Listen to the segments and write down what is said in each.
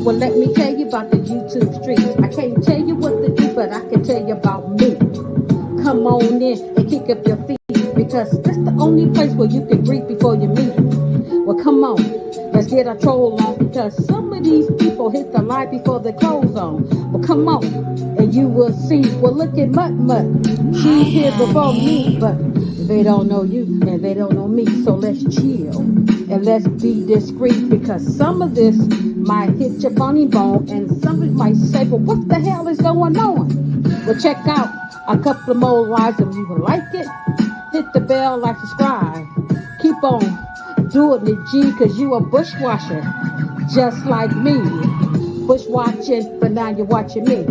Well, let me tell you about the YouTube streets. I can't tell you what to do, but I can tell you about me. Come on in and kick up your feet because that's the only place where you can greet before you meet. Well, come on, let's get our troll on because some of these people hit the light before the clothes on. Well, come on, and you will see. Well, look at Mutt Mutt. She's here before me, but they don't know you and they don't know me. So let's chill and let's be discreet because some of this might hit your funny bone and some of you might say, well, what the hell is going on? Well, check out a couple more lives if you would like it. Hit the bell like subscribe. Keep on doing it, G, cause you a bushwasher, just like me. Bushwatching, but now you're watching me.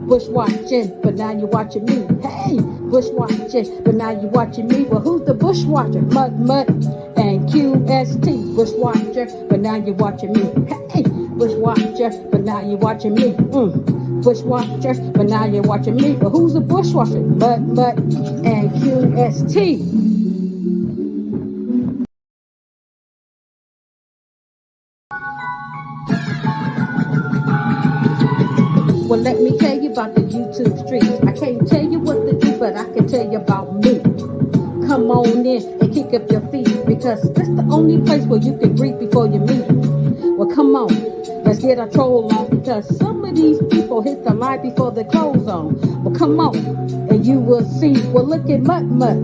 Bushwatching, but now you're watching me. Hey, bushwatching, but now you're watching me. Well, who's the bushwatcher? Mud, Mud, and QST. Bushwatcher, but now you're watching me. Hey, bushwatcher, but now you're watching me. Bushwatcher, but now you're watching me. But who's the bushwatcher? Mud, Mud, and QST. Well, let me tell you about the YouTube streets. I can't tell you what to do, but I can tell you about me. Come on in and kick up your feet because that's the only place where you can greet before you meet. Well, come on, let's get our troll on because some of these people hit the light before the clothes on. Well, come on, and you will see. Well, look at Mutt Mutt.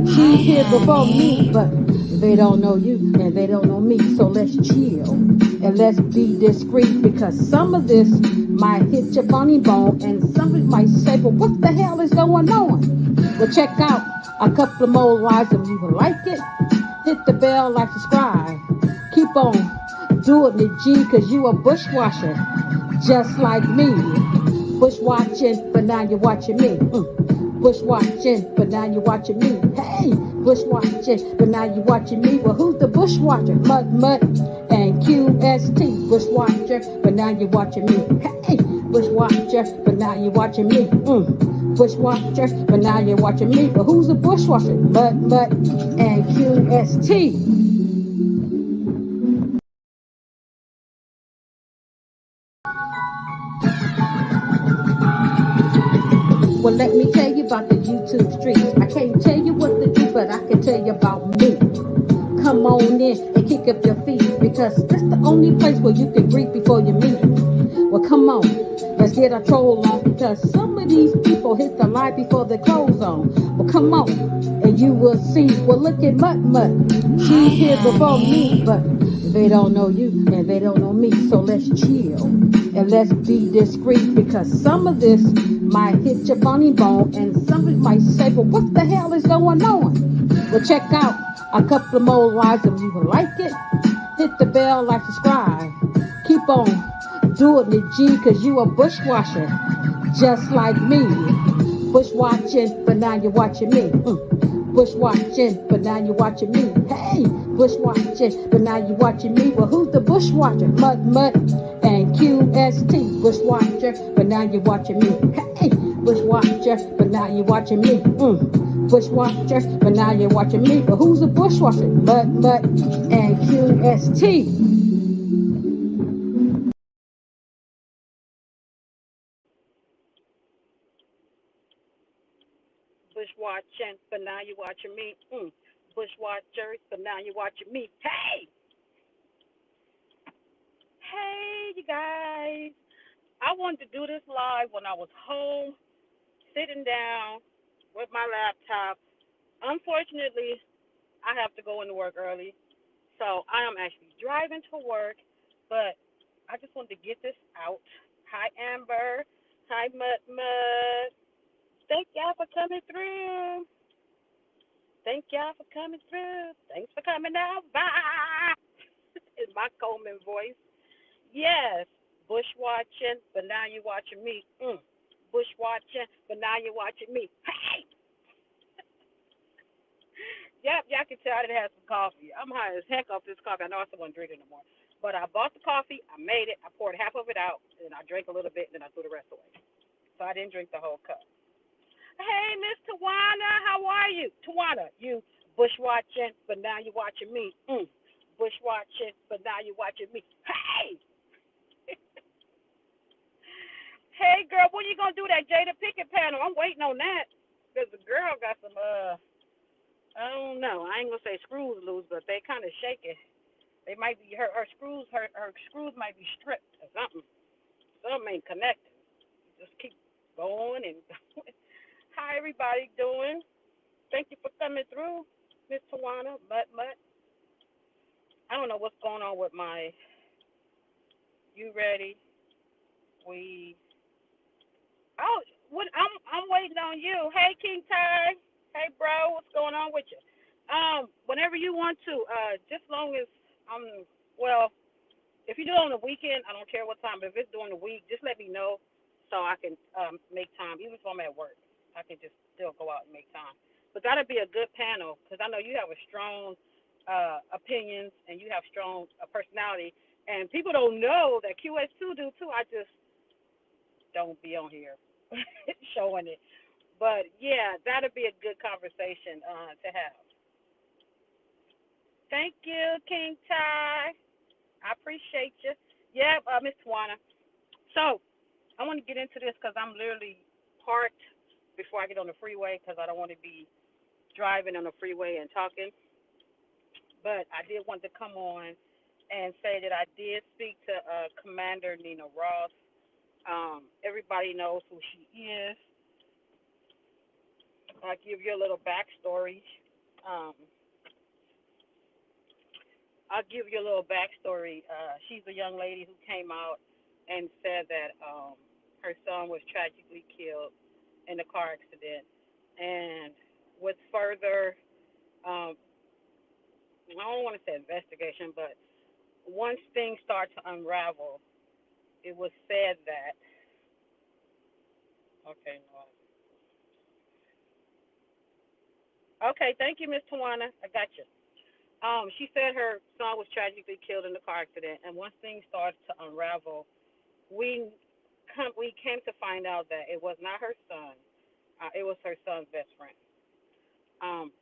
She's here before me, but they don't know you and they don't know me. So let's chill and let's be discreet because some of this might hit your funny bone and some of you might say, well, what the hell is going on? Well, check out a couple more lives if you would like it. Hit the bell like subscribe. Keep on doing it, G, cause you a bushwasher, just like me. Bushwatching, but now you're watching me. Bushwatching, but now you're watching me. Hey, bushwatching, but now you're watching me. Well, who's the bushwatcher? Mud, Mud, and QST. Bushwatcher, but now you're watching me. Hey, bushwatcher, but now you're watching me. Bushwatcher, but now you're watching me. But who's the bushwatcher? Mud, Mud, and QST. Well, let me tell you about the YouTube streets. I can't tell you what to do, but I can tell you about me. Come on in and kick up your feet because that's the only place where you can greet before you meet. Well, come on, let's get our troll on because some of these people hit the light before the clothes on. Well, come on, and you will see. Well, look at Mutt Mutt. She's here before me, but they don't know you and they don't know me. So let's chill and let's be discreet because some of this might hit your funny bone and some of you might say, well, what the hell is going on? Well, check out a couple more lives if you would like it. Hit the bell like subscribe. Keep on doing it, G, cause you a bushwasher, just like me. Bushwatching, but now you're watching me. Bushwatching, but now you're watching me. Hey, bushwatching, but now you're watching me. Well, who's the bushwatcher? Mud, Mud, and QST. Bushwatcher, but now you're watching me. Hey, bushwatcher, but now you're watching me. Bushwatcher, but now you're watching me. But who's the bushwatcher? Mud, Mud, and QST. Bush watching, but now you're watching me. Bush watchers, but now you're watching me. Hey, hey, you guys. I wanted to do this live when I was home, sitting down with my laptop. Unfortunately, I have to go into work early, so I am actually driving to work. But I just wanted to get this out. Hi, Amber. Hi, Mud Mud. Thank y'all for coming through. Thank y'all for coming through. Thanks for coming out. Bye. Is my Coleman voice. Yes. Bush watching, but now you're watching me. Bush watching, but now you're watching me. Hey! Yep, y'all can tell I didn't have some coffee. I'm high as heck off this coffee. I know I still want to drink it no more. But I bought the coffee, I made it, I poured half of it out, and I drank a little bit, and then I threw the rest away. So I didn't drink the whole cup. Hey, Miss Tawana, how are you? Tawana, you bush watching, but now you're watching me. bush watching, but now you're watching me. Hey, hey, girl, when you gonna do that Jada Pickett panel? I'm waiting on that because the girl got some I don't know. I ain't gonna say screws loose, but they kind of shaking. They might be her screws. Her screws might be stripped or something. Something ain't connected. Just keep going and going. How everybody doing? Thank you for coming through, Miss Tawana. But I don't know what's going on with my. You ready? We. Oh, what? I'm waiting on you. Hey, King Ty. Hey, bro. What's going on with you? Whenever you want to. Just long as well. If you do it on the weekend, I don't care what time. But if it's during the week, just let me know so I can make time. Even if I'm at work, I can just still go out and make time. But that'll be a good panel because I know you have a strong opinions and you have strong personality. And people don't know that QS2 do too. I just don't be on here showing it. But yeah, that'll be a good conversation to have. Thank you, King Ty. I appreciate you. Yeah, Miss Tawana. So I want to get into this because I'm literally parked before I get on the freeway because I don't want to be driving on the freeway and talking. But I did want to come on and say that I did speak to Commander Nina Ross. Everybody knows who she is. I'll give you a little backstory. Um, I'll give you a little backstory. She's a young lady who came out and said that her son was tragically killed in a car accident. And with further, um, I don't want to say investigation, but once things start to unravel, it was said that, okay, no. Okay, thank you, Miss Tawana. I got you. She said her son was tragically killed in the car accident, and once things started to unravel, we we came to find out that it was not her son. It was her son's best friend.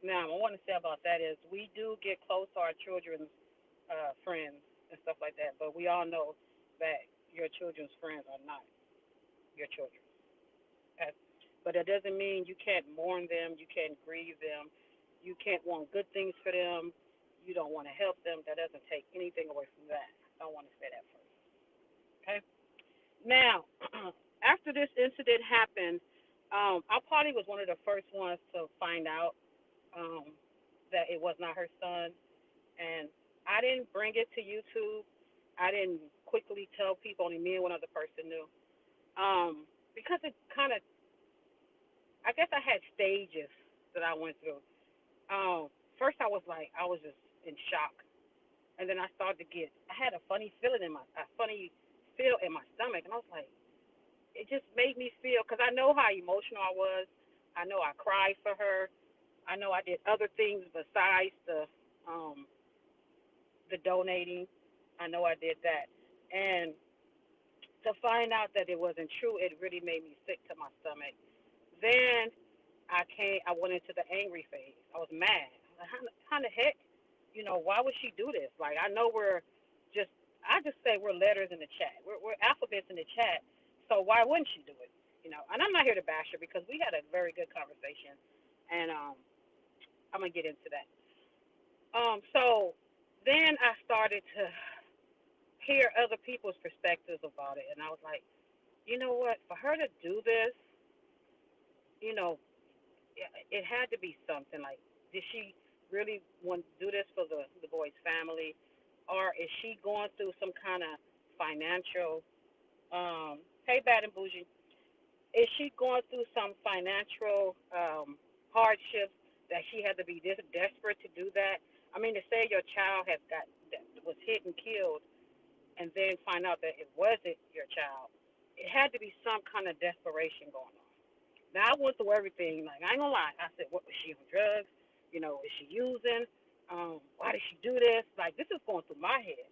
Now, I want to say about that is we do get close to our children's friends and stuff like that, but we all know that your children's friends are not your children. Okay? But it doesn't mean you can't mourn them, you can't grieve them, you can't want good things for them, you don't want to help them. That doesn't take anything away from that. I want to say that first. Okay? Now, after this incident happened, I probably was one of the first ones to find out um, that it was not her son, and I didn't bring it to YouTube. I didn't quickly tell people. Only me and one other person knew, because it kind of. I guess I had stages that I went through. First, I was like, I was just in shock, and then I started to get. I had a funny feel in my stomach, and I was like, it just made me feel because I know how emotional I was. I know I cried for her. I know I did other things besides um, the donating. I know I did that, and to find out that it wasn't true, it really made me sick to my stomach. Then I went into the angry phase. I was mad. Like, how the heck? Why would she do this? Like, I know just, I just say we're letters in the chat. We're alphabets in the chat. So why wouldn't she do it? And I'm not here to bash her because we had a very good conversation, and I'm gonna get into that. So then I started to hear other people's perspectives about it, and I was like, you know what? For her to do this, you know, it had to be something. Like, did she really want to do this for the boy's family, or is she going through some kind of financial? Hey, bad and bougie. Is she going through some financial hardships that she had to be this desperate to do that? I mean, to say your child that was hit and killed, and then find out that it wasn't your child, it had to be some kind of desperation going on. Now I went through everything. Like, I ain't gonna lie. I said, what was she on drugs? Is she using? Why did she do this? Like, this is going through my head.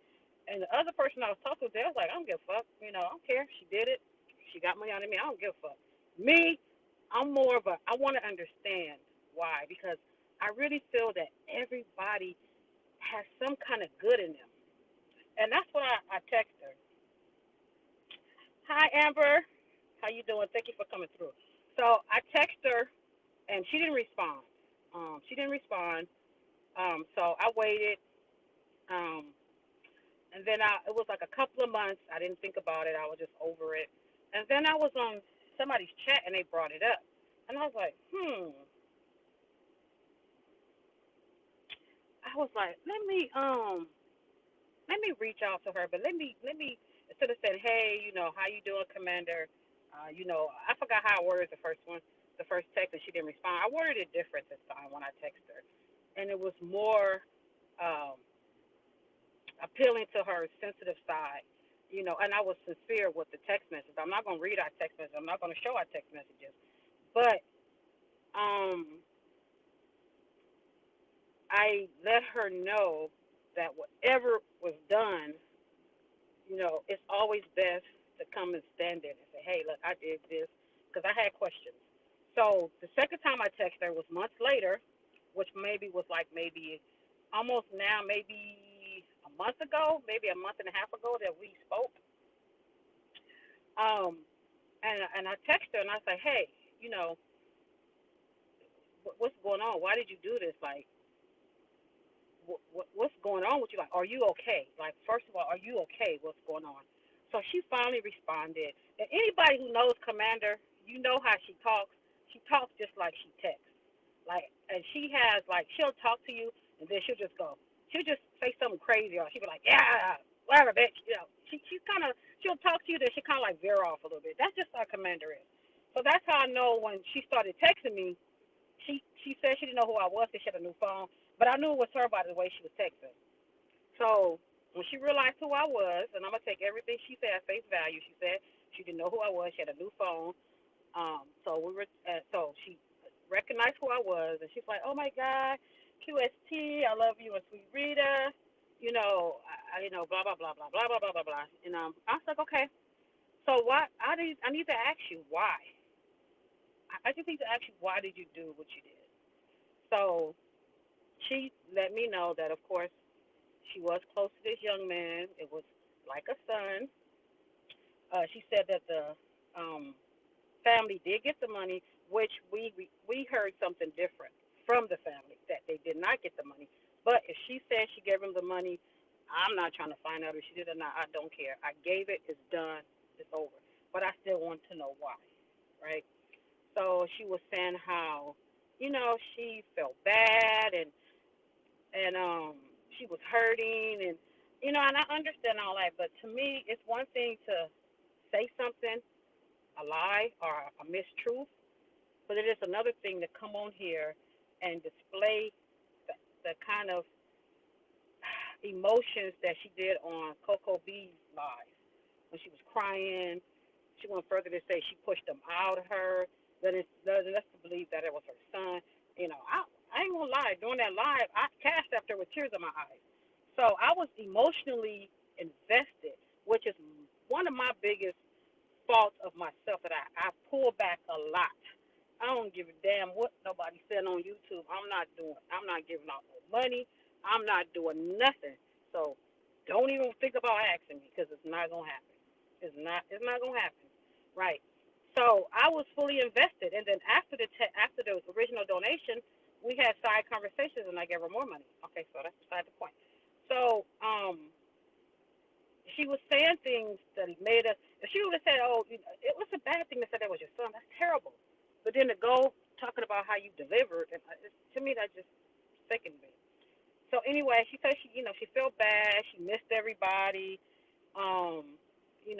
And the other person I was talking to, they was like, I don't give a fuck. I don't care. She did it. She got money out of me. I don't give a fuck. Me, I'm more of a. I want to understand why, because I really feel that everybody has some kind of good in them. And that's what I text her. Hi, Amber. How you doing? Thank you for coming through. So I text her, and she didn't respond. She didn't respond. So I waited. Um, and then it was like a couple of months. I didn't think about it. I was just over it. And then I was on somebody's chat, and they brought it up. And I was like, I was like, let me reach out to her, but let me instead of saying, hey, how you doing, Commander? I forgot how I worded the first text, and she didn't respond. I worded it different this time when I texted her, and it was more um, appealing to her sensitive side, and I was sincere with the text message. I'm not gonna read our text messages. I'm not gonna show our text messages, but um, I let her know that whatever was done, it's always best to come and stand in and say, hey, look, I did this, because I had questions. So the second time I texted her was months later, which maybe was like maybe almost now, maybe a month ago, maybe a month and a half ago that we spoke. Um, and I texted her and I said, hey, what's going on? Why did you do this? Like, what's going on with you? Like, are you okay? Like, first of all, are you okay? What's going on? So she finally responded. And anybody who knows Commander, you know how she talks. She talks just like she texts. Like, and she has, like, she'll talk to you, and then she'll just go. She'll just say something crazy, or she'll be like, yeah, whatever, bitch. She's kind of, she'll talk to you, then she kind of like veer off a little bit. That's just how Commander is. So that's how I know when she started texting me, she said she didn't know who I was because she had a new phone, but I knew it was her by the way she was texting. So when she realized who I was, and I'm gonna take everything she said at face value, she said she didn't know who I was. She had a new phone. So she recognized who I was, and she's like, "Oh my God, QST, I love you and Sweet Rita, blah blah blah blah blah blah blah blah blah." And I was like, "Okay, so why? I need to ask you why. I just need to ask you why did you do what you did?" So she let me know that, of course, she was close to this young man. It was like a son. She said that the um, family did get the money, which we heard something different from the family that they did not get the money. But if she said she gave him the money, I'm not trying to find out if she did or not. I don't care. I gave it. It's done. It's over. But I still want to know why, right? So she was saying how, she felt bad and she was hurting and I understand all that. But to me, it's one thing to say something, a lie or a mistruth, but it is another thing to come on here and display the kind of emotions that she did on Coco B's live when she was crying. She went further to say she pushed him out of her. That is, led us to believe that it was her son. I ain't gonna lie. During that live, I cashed after with tears in my eyes. So I was emotionally invested, which is one of my biggest faults of myself that I pull back a lot. I don't give a damn what nobody said on YouTube. I'm not giving out no money. I'm not doing nothing. So don't even think about asking me because it's not gonna happen. It's not gonna happen. Right. So I was fully invested, and then after the original donation, we had side conversations, and I gave her more money. Okay, so that's beside the point. So she was saying things that he made us. If she would have said, "Oh, it was a bad thing to say that was your son," that's terrible. But then to go talking about how you delivered, and to me that just sickened me. So anyway, she said she felt bad. She missed everybody. Um, she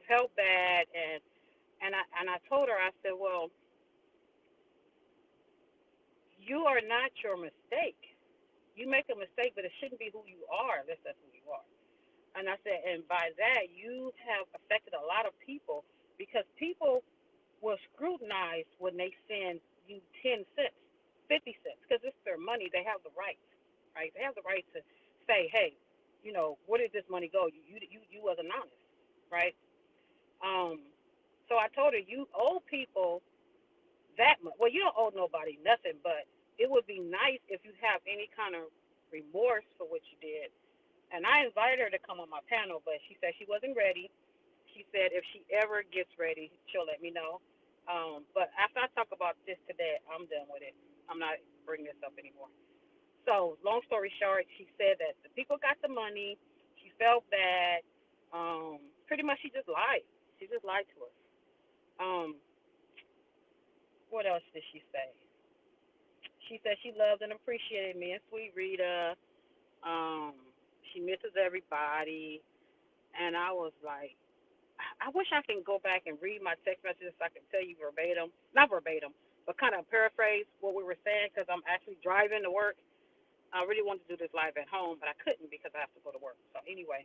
felt bad, and I told her, I said, well, you are not your mistake. You make a mistake, but it shouldn't be who you are. That's who you are. And I said, and by that, you have affected a lot of people because people will scrutinize when they send you 10 cents, 50 cents, because it's their money. They have the right, right? They have the right to say, hey, where did this money go? You wasn't honest, right? Um, so I told her, you owe people that much. Well, you don't owe nobody nothing, but it would be nice if you have any kind of remorse for what you did. And I invited her to come on my panel, but she said she wasn't ready. She said if she ever gets ready, she'll let me know. But after I talk about this today, I'm done with it. I'm not bringing this up anymore. So, long story short, she said that the people got the money. She felt bad. Pretty much, she just lied. She just lied to us. Um, what else did she say? She said she loved and appreciated me and Sweet Rita. Um, she misses everybody. And I was like, I wish I can go back and read my text messages so I can tell you verbatim, not verbatim, but kind of paraphrase what we were saying because I'm actually driving to work. I really wanted to do this live at home, but I couldn't because I have to go to work. So anyway,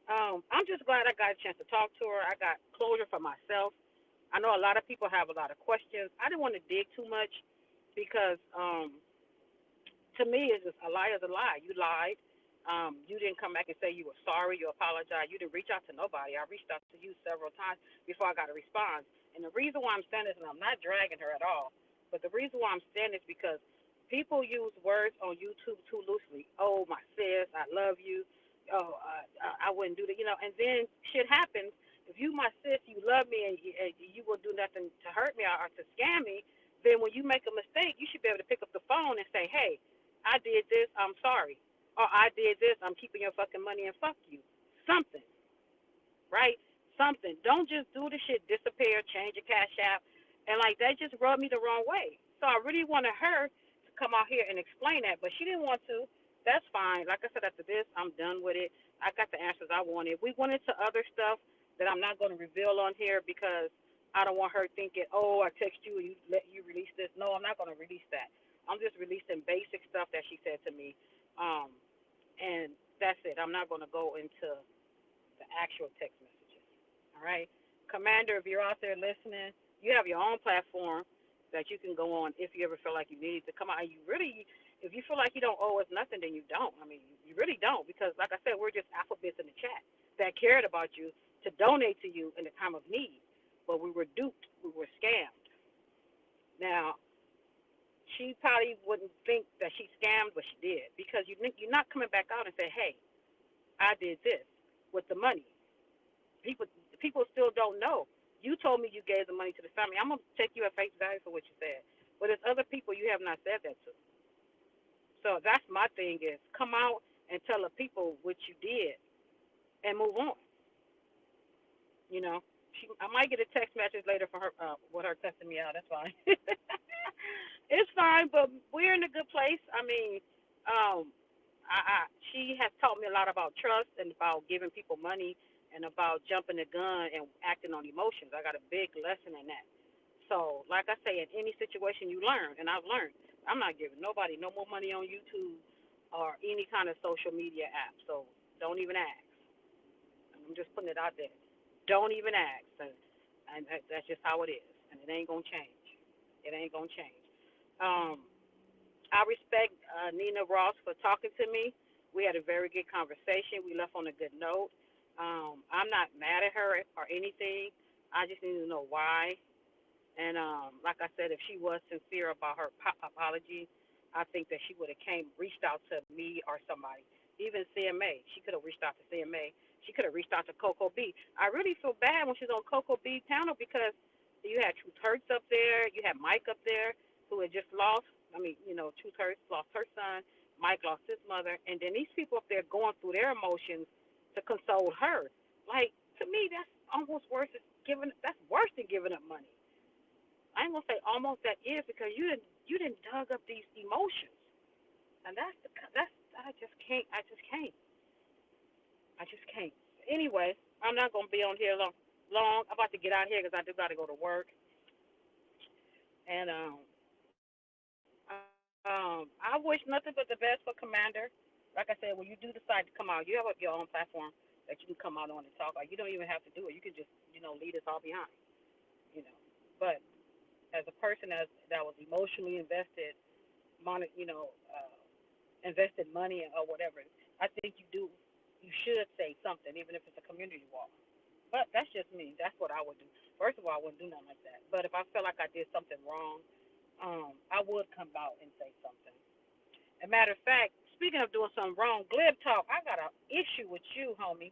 I'm just glad I got a chance to talk to her. I got closure for myself. I know a lot of people have a lot of questions. I didn't want to dig too much because to me, it's just a lie is a lie. You lied. You didn't come back and say you were sorry. You apologized. You didn't reach out to nobody. I reached out to you several times before I got a response. And the reason why I'm saying this, and I'm not dragging her at all, but the reason why I'm saying this is because people use words on YouTube too loosely. Oh, my sis, I love you. Oh, I wouldn't do that. And then shit happens. If you my sis, you love me, and you will do nothing to hurt me or to scam me, then when you make a mistake, you should be able to pick up the phone and say, hey, I did this, I'm sorry. Or I did this, I'm keeping your fucking money and fuck you. Something, right? Something. Don't just do the shit, disappear, change your cash app. And like that just rubbed me the wrong way. So I really wanted her to come out here and explain that, but she didn't want to. That's fine. Like I said, after this, I'm done with it. I got the answers I wanted. We went into other stuff that I'm not going to reveal on here because I don't want her thinking, oh, I text you and you release this. No, I'm not going to release that. I'm just releasing basic stuff that she said to me. And that's it. I'm not going to go into the actual text messages. All right? Commander, if you're out there listening, you have your own platform that you can go on if you ever feel like you need to come out. And you really, if you feel like you don't owe us nothing, then you don't. I mean, you really don't because, like I said, we're just alphabets in the chat that cared about you to donate to you in a time of need. But we were duped. We were scammed. Now, she probably wouldn't think that she scammed, but she did because you're not coming back out and say, "Hey, I did this with the money." People still don't know. You told me you gave the money to the family. I'm gonna take you at face value for what you said, but there's other people you have not said that to. So that's my thing is come out and tell the people what you did and move on. You know, I might get a text message later from her with her cussing me out. That's fine. It's fine, but we're in a good place. I mean, she has taught me a lot about trust and about giving people money and about jumping the gun and acting on emotions. I got a big lesson in that. So, like I say, in any situation you learn, and I've learned, I'm not giving nobody no more money on YouTube or any kind of social media app. So don't even ask. I'm just putting it out there. Don't even ask. And that's just how it is. And it ain't going to change. It ain't going to change. I respect Nina Ross for talking to me. We had a very good conversation. We left on a good note. I'm not mad at her or anything. I just need to know why. And like I said, if she was sincere about her apology, I think that she would have reached out to me or somebody. Even CMA. She could have reached out to CMA. She could have reached out to Coco B. I really feel bad when she's on Coco B panel because you had Truth Hurts up there. You had Mike up there who had just lost. I mean, Truth Hurts lost her son. Mike lost his mother. And then these people up there going through their emotions to console her. Like, to me, that's almost worse than that's worse than giving up money. I ain't gonna say almost that is because you didn't dug up these emotions, and that's I just can't. Anyway, I'm not gonna be on here long. I'm about to get out here because I do got to go to work, and I wish nothing but the best for Commander. Like I said, when you do decide to come out, you have your own platform that you can come out on and talk. You don't even have to do it. You can just lead us all behind. But as a person that was emotionally invested, invested money or whatever, I think you should say something, even if it's a community wall. But that's just me. That's what I would do. First of all, I wouldn't do nothing like that. But if I felt like I did something wrong, I would come out and say something. As a matter of fact, speaking of doing something wrong, Glib Talk, I got an issue with you, homie.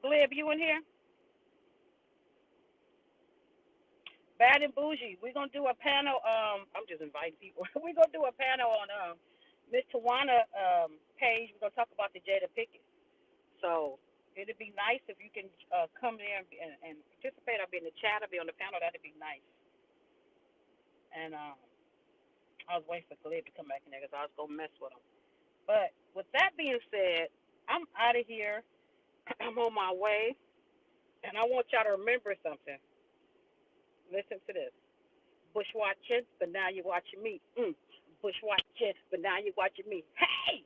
Glib, you in here? Bad and Bougie. We're going to do a panel. I'm just inviting people. We're going to do a panel on Miss Tawana page. We're going to talk about the Jada Pickett. So it'd be nice if you can come there and participate. I'll be in the chat. I'll be on the panel. That'd be nice. And I was waiting for Glib to come back in there because I was going to mess with him. But with that being said, I'm out of here. I'm on my way. And I want y'all to remember something. Listen to this. Bush watching, but now you're watching me. Bush watching, but now you're watching me. Hey!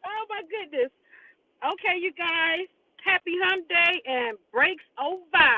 Oh, my goodness. Okay, you guys. Happy hump day and breaks over.